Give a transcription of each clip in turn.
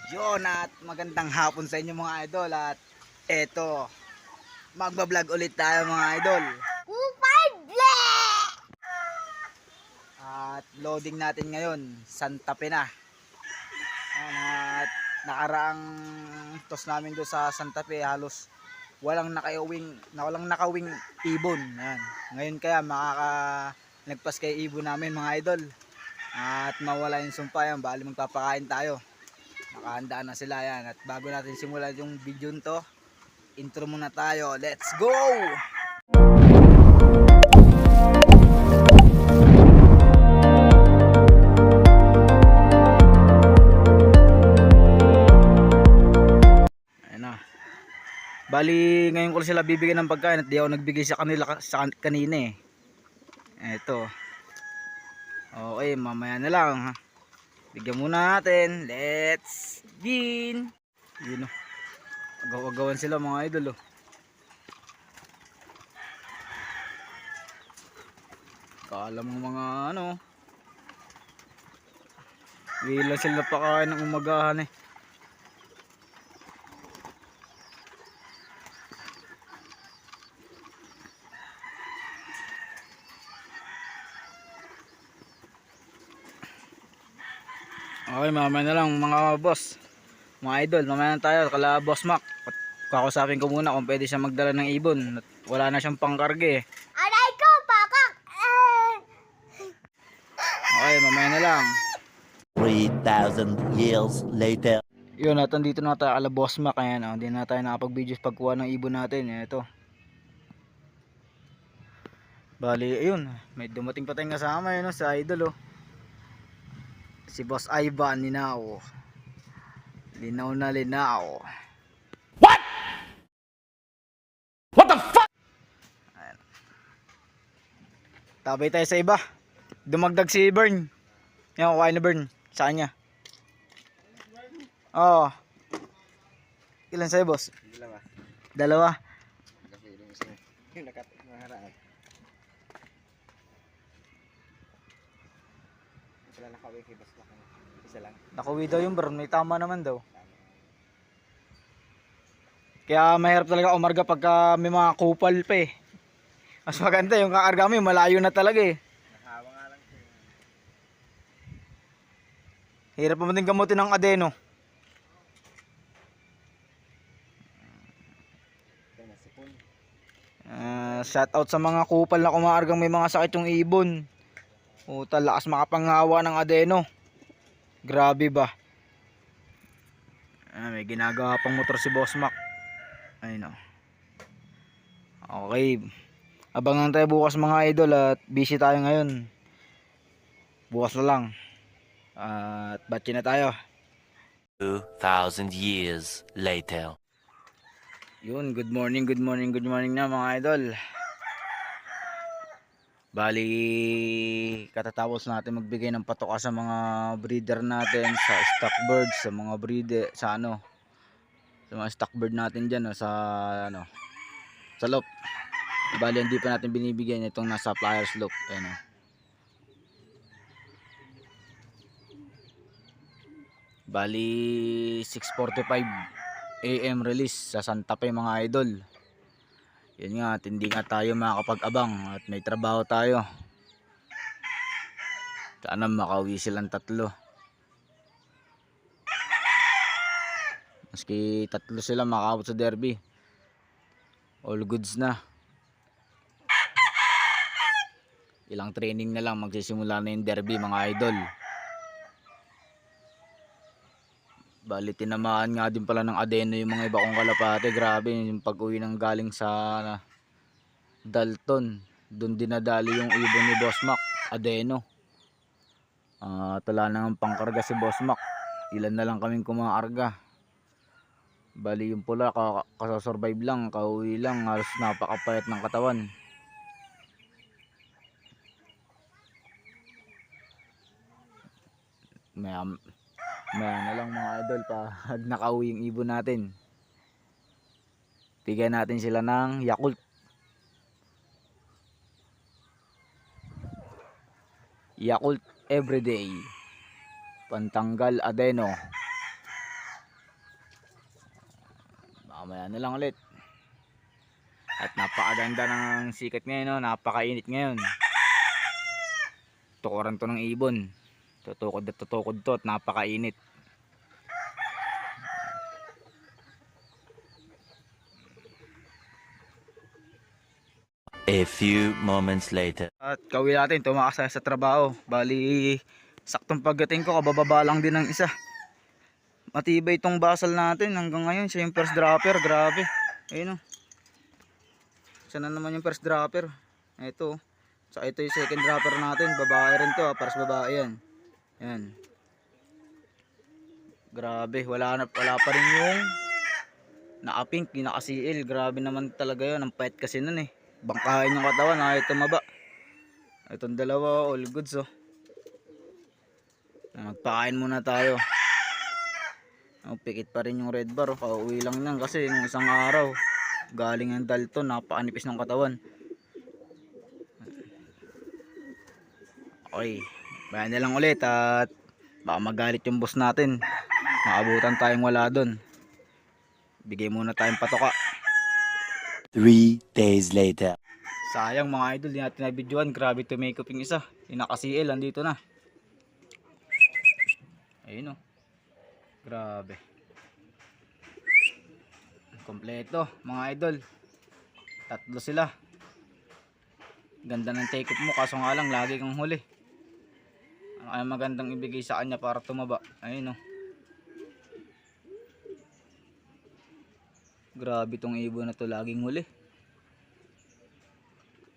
Yun, at magandang hapon sa inyo mga idol. At eto, magbablog ulit tayo mga idol. At loading natin ngayon, Santa Fe na. At nakaraang tos namin doon sa Santa Fe, halos walang nakawing ibon. Ayan. Ngayon kaya nagpas kay ibon namin mga idol. At mawala yung sumpa yan, bali magpapakain tayo. Nakahanda na sila yan. At bago natin simulan yung video nito, intro muna tayo. Let's go! Ayan na. Bali ngayon ko sila bibigyan ng pagkain at di ako nagbigay sa kanila kanina eh. Eto. Okay, mamaya na lang ha. Bigyan muna natin. Let's begin. Yun o. Agaw-agawan sila mga idol o. Kala mo mga ano. Hindi lang sila pakain ng umagahan eh. Okay, mamaya na lang mga boss. Mga idol, mamaya na tayo kala Boss Mac. Kakusapin ko muna kung pwede siya magdala ng ibon. Wala na siyang pangkarge eh. Aray ko, pakak! Okay, mamaya na lang. 3,000 years later. Yun, at dito na tayo kala Boss Mac. Ayan, hindi na tayo nakapag-videos pagkuha ng ibon natin. Ito. Bali, ayun. May dumating pa tayong kasama yun sa idol oh. Si Boss Ivan Ninaw. Linaw na linaw. What? What the fuck? Ayan. Tabay tayo sa iba. Dumagdag si Bern. Yan, kukain na Bern. Sa kanya. Oo. Ilan sa'yo boss? Dalawa. Nakuwi daw yung Bern. May tama naman daw. Kaya mahirap talaga umarga pagka may mga kupal pa eh. Mas maganda yung kakarga mo malayo na talaga eh. Hirap pa din gamutin ng adeno. Shout out sa mga kupal na kumaargang may mga sakit yung ibon. Uta, lakas makapanghawa ng adeno. Grabe ba? May ginagawa pang motor si Boss Mac. Ayun o. Okay. Abangan tayo bukas mga idol at busy tayo ngayon. Bukas na lang. At batchi na tayo. 2,000 years later. Yun, good morning na mga idol. Bali, katatapos natin magbigay ng patoka sa mga breeder natin, sa stock birds, sa mga breeder, sa ano, sa mga stock bird natin dyan, sa ano, sa loop. Bali, hindi pa natin binibigyan itong nasa flyers loop. Ayan, bali, 6:45 AM release sa Santa Fe mga idol. Yan nga, at hindi nga tayo makakapag-abang at may trabaho tayo. Sana makauwi silang tatlo. Maski tatlo sila makaabot sa derby. All goods na. Ilang training na lang magsisimula na yung derby mga idol. Bali, tinamaan nga din pala ng adeno yung mga iba kong kalapate. Grabe yung pag-uwi ng galing sa Dalton. Doon dinadali yung ibon ni Boss Mac, adeno. Wala nang pangkarga si Boss Mac. Ilan na lang kaming kumakarga. Bali yung pula kasasurvive lang, kauwi lang, halos napakapayat ng katawan. Maya na lang mga idol pag nakauwi yung ibon natin. Bigyan natin sila ng Yakult. Yakult everyday. Pantanggal adeno. Mamaya na lang ulit. At napakaganda ng sikat ngayon, no? Napakainit ngayon. Tukuran to ng ibon. Tutukod at tutukod to at napakainit. A few moments later. At kauwi natin, tumakas tayo sa trabaho. Bali, saktong pagdating ko, kabababa lang din ng isa. Matibay itong basal natin hanggang ngayon. Siya yung first dropper, grabe. Ayun o. Siya na naman yung first dropper. Ito. So ito yung second dropper natin. Babae rin to, paras babae yan. Yan. Grabe, wala pa rin yung naka-pink, yung naka-CL. Grabe naman talaga yun. Ang pait kasi nun eh. Bangkahin yung katawan, ayaw tumaba. Itong dalawa, all goods oh. Magpakain muna tayo. Pikit pa rin yung red bar oh. Pauwi lang yan kasi nung isang araw galing ang Dalton, napakanipis ng katawan. Okay, bayan na lang ulit at baka magalit yung boss natin. Maabutan tayong wala doon. Bigay muna tayong patoka. 3 days later. Sayang mga idol, di natin na-videoan. Grabe to makeup yung isa. Yung naka-CL, andito na. Ayun o. Grabe. Kompleto mga idol. Tatlo sila. Ganda ng take-up mo, kaso nga lang lagi kang huli. Ano kaya magandang ibigay sa kanya para tumaba? Ayun o. Grabe tong ibon na to, laging huli.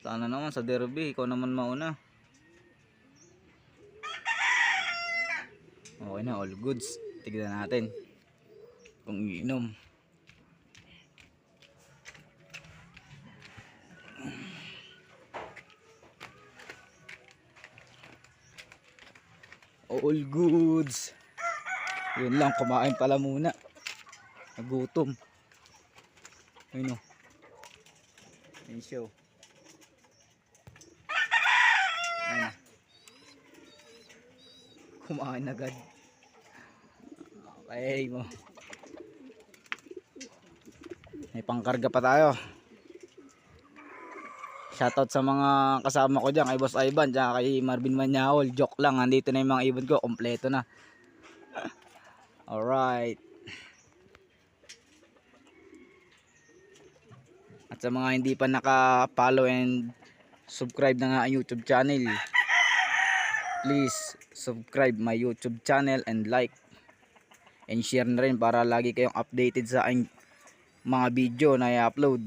Sana naman sa derby, ikaw naman mauna. Okay na, all goods. Tignan natin kung iinom. All goods. Yun lang, kumain pala muna. Nagutom. Ayun o. Ayun siya o. Ayun. Kumain agad. Okay mo. May pangkarga pa tayo. Shoutout sa mga kasama ko dyan, kay Boss Ivan, tsaka kay Marvin Manyahol. Joke lang, andito na yung mga ibon ko, kompleto na. Alright. At sa mga hindi pa naka-follow and subscribe na nga ang YouTube channel, please subscribe my YouTube channel and like and share na rin para lagi kayong updated sa aking mga video na i-upload.